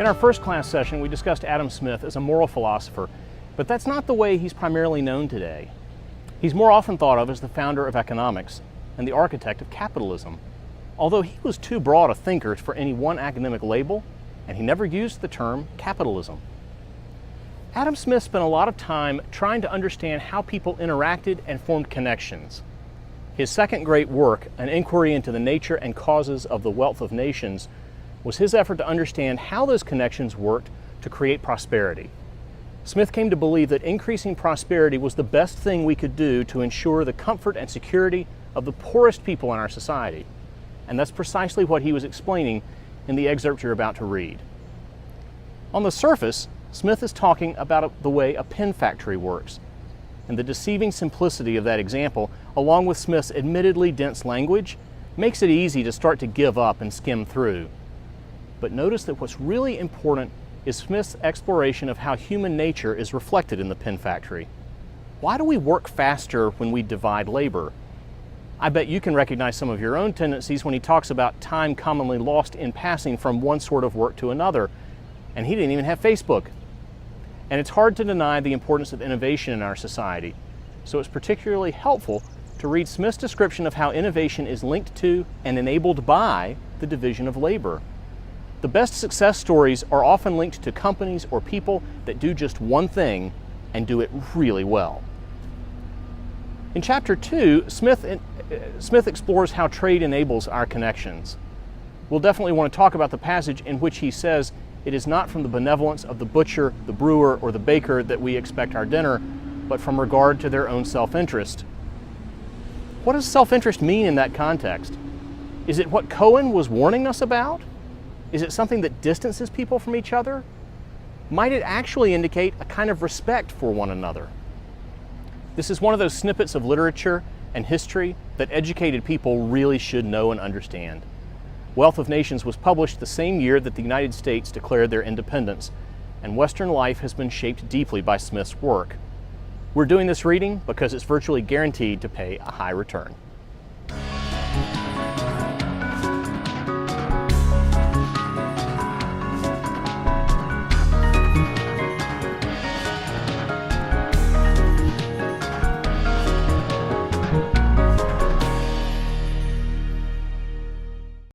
In our first class session, we discussed Adam Smith as a moral philosopher, but that's not the way he's primarily known today. He's more often thought of as the founder of economics and the architect of capitalism, although he was too broad a thinker for any one academic label, and he never used the term capitalism. Adam Smith spent a lot of time trying to understand how people interacted and formed connections. His second great work, An Inquiry into the Nature and Causes of the Wealth of Nations, was his effort to understand how those connections worked to create prosperity. Smith came to believe that increasing prosperity was the best thing we could do to ensure the comfort and security of the poorest people in our society. And that's precisely what he was explaining in the excerpt you're about to read. On the surface, Smith is talking about the way a pen factory works, and the deceiving simplicity of that example, along with Smith's admittedly dense language, makes it easy to start to give up and skim through. But notice that what's really important is Smith's exploration of how human nature is reflected in the pen factory. Why do we work faster when we divide labor? I bet you can recognize some of your own tendencies when he talks about time commonly lost in passing from one sort of work to another. And he didn't even have Facebook. And it's hard to deny the importance of innovation in our society. So it's particularly helpful to read Smith's description of how innovation is linked to and enabled by the division of labor. The best success stories are often linked to companies or people that do just one thing and do it really well. In Chapter 2, Smith explores how trade enables our connections. We'll definitely want to talk about the passage in which he says it is not from the benevolence of the butcher, the brewer, or the baker that we expect our dinner, but from regard to their own self-interest. What does self-interest mean in that context? Is it what Cohen was warning us about? Is it something that distances people from each other? Might it actually indicate a kind of respect for one another? This is one of those snippets of literature and history that educated people really should know and understand. Wealth of Nations was published the same year that the United States declared their independence, and Western life has been shaped deeply by Smith's work. We're doing this reading because it's virtually guaranteed to pay a high return.